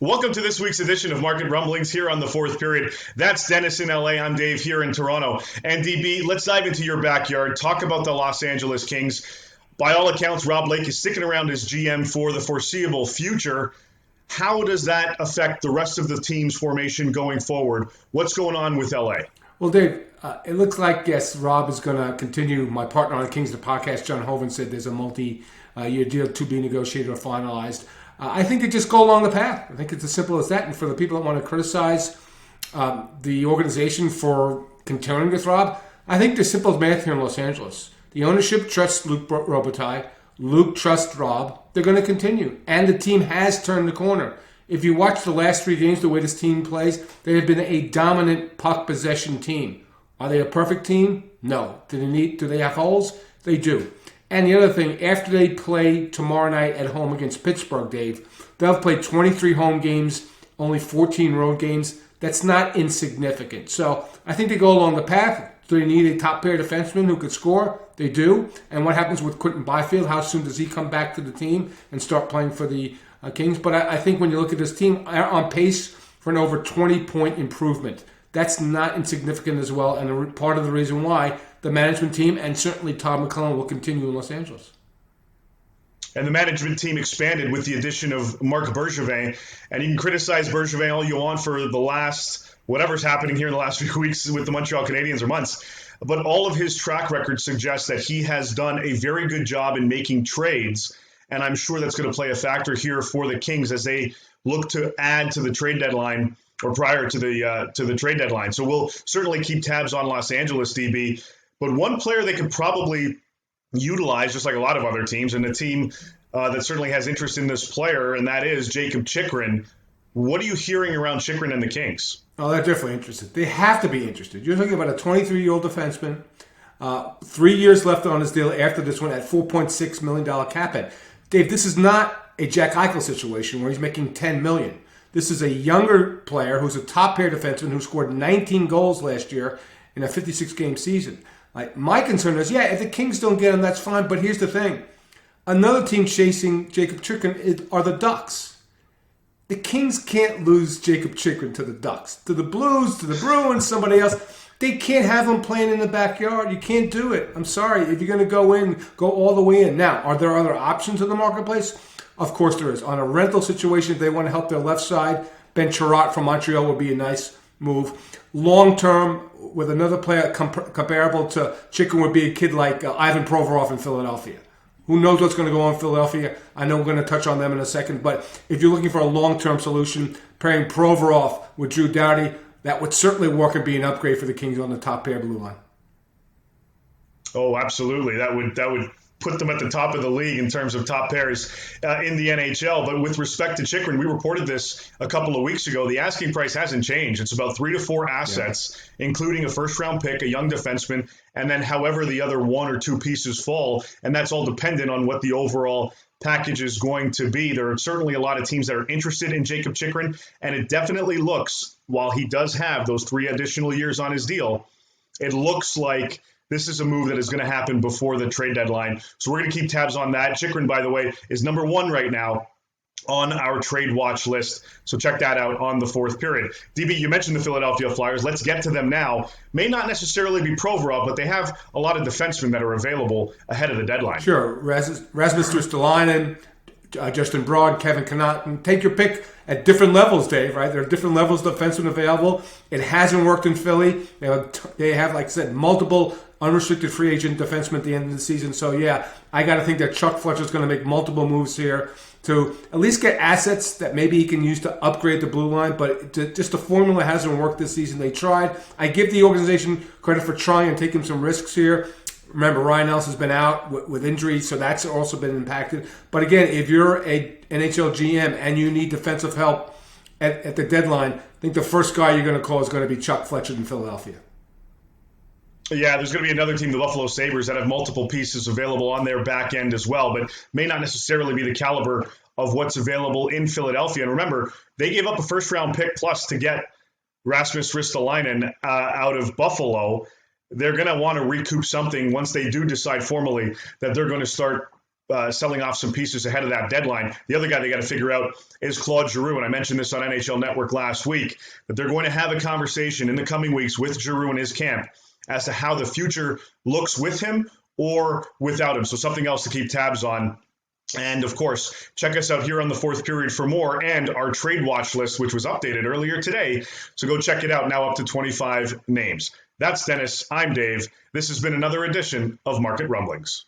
Welcome to this week's edition of Market Rumblings here on the fourth period. That's Dennis in LA. I'm Dave here in Toronto. And DB, let's dive into your backyard. Talk about the Los Angeles Kings. By all accounts, Rob Lake is sticking around as GM for the foreseeable future. How does that affect the rest of the team's formation going forward? What's going on with LA? Well, Dave, it looks like, yes, Rob is going to continue. My partner on the Kings, the podcast, John Hoven, said there's a multi-year deal to be negotiated or finalized. I think they just go along the path. I think it's as simple as that. And for the people that want to criticize the organization for continuing with Rob, I think the simple math here in Los Angeles. The ownership trusts Luc Robitaille. Luc trusts Rob. They're going to continue. And the team has turned the corner. If you watch the last three games, the way this team plays, they have been a dominant puck possession team. Are they a perfect team? No. Do they have holes? They do. And the other thing, after they play tomorrow night at home against Pittsburgh, Dave, they'll play 23 home games, only 14 road games. That's not insignificant. So I think they go along the path. Do they need a top-pair defenseman who could score? They do. And what happens with Quinton Byfield? How soon does he come back to the team and start playing for the Kings? But I think when you look at this team, they're on pace for an over 20-point improvement. That's not insignificant as well, and part of the reason why the management team and certainly Todd McClellan will continue in Los Angeles. And the management team expanded with the addition of Marc Bergevin. And you can criticize Bergevin all you want for the last, whatever's happening here in the last few weeks with the Montreal Canadiens or months. But all of his track record suggests that he has done a very good job in making trades. And I'm sure that's going to play a factor here for the Kings as they look to add to the trade deadline or prior to the trade deadline. So we'll certainly keep tabs on Los Angeles, DB. But one player they could probably utilize, just like a lot of other teams, and a team that certainly has interest in this player, and that is Jakob Chychrun. What are you hearing around Chychrun and the Kings? Oh, they're definitely interested. They have to be interested. You're talking about a 23-year-old defenseman, 3 years left on his deal after this one at $4.6 million cap hit. Dave, this is not a Jack Eichel situation where he's making $10 million. This is a younger player who's a top-pair defenseman who scored 19 goals last year in a 56-game season. My concern is, if the Kings don't get him, that's fine. But here's the thing. Another team chasing Jakob Chychrun are the Ducks. The Kings can't lose Jakob Chychrun to the Ducks. To the Blues, to the Bruins, somebody else. They can't have him playing in the backyard. You can't do it. I'm sorry. If you're going to go all the way in. Now, are there other options in the marketplace? Of course there is. On a rental situation, if they want to help their left side, Ben Chirot from Montreal would be a nice move. Long term, with another player comparable to Chychrun would be a kid like Ivan Provorov in Philadelphia. Who knows what's going to go on in Philadelphia? I know we're going to touch on them in a second, but if you're looking for a long-term solution, pairing Provorov with Drew Doughty, that would certainly work and be an upgrade for the Kings on the top pair blue line. Oh, absolutely. That would put them at the top of the league in terms of top pairs in the NHL. But with respect to Chychrun, we reported this a couple of weeks ago. The asking price hasn't changed. It's about 3 to 4 assets, including a first-round pick, a young defenseman, and then however the other 1 or 2 pieces fall. And that's all dependent on what the overall package is going to be. There are certainly a lot of teams that are interested in Jakob Chychrun, and it definitely looks, while he does have those 3 additional years on his deal, it looks like this is a move that is going to happen before the trade deadline. So we're going to keep tabs on that. Chychrun, by the way, is number 1 right now on our trade watch list. So check that out on the fourth period. DB, you mentioned the Philadelphia Flyers. Let's get to them now. May not necessarily be Provorov, but they have a lot of defensemen that are available ahead of the deadline. Sure. Rasmus Ristolainen, Justin Broad, Kevin Connaughton. Take your pick at different levels, Dave, right? There are different levels of defensemen available. It hasn't worked in Philly. They have, like I said, multiple unrestricted free agent defensemen at the end of the season. So, I got to think that Chuck Fletcher's going to make multiple moves here to at least get assets that maybe he can use to upgrade the blue line. But just the formula hasn't worked this season. They tried. I give the organization credit for trying and taking some risks here. Remember, Ryan Nelson's been out with injury, so that's also been impacted. But again, if you're a NHL GM and you need defensive help at the deadline, I think the first guy you're going to call is going to be Chuck Fletcher in Philadelphia. Yeah, there's going to be another team, the Buffalo Sabres, that have multiple pieces available on their back end as well, but may not necessarily be the caliber of what's available in Philadelphia. And remember, they gave up a first-round pick plus to get Rasmus Ristolainen out of Buffalo. They're going to want to recoup something once they do decide formally that they're going to start selling off some pieces ahead of that deadline. The other guy they got to figure out is Claude Giroux, and I mentioned this on NHL Network last week, that they're going to have a conversation in the coming weeks with Giroux and his camp as to how the future looks with him or without him. So something else to keep tabs on. And of course, check us out here on the Fourth Period for more, and our trade watch list, which was updated earlier today. So go check it out, now up to 25 names. That's Dennis. I'm Dave. This has been another edition of Market Rumblings.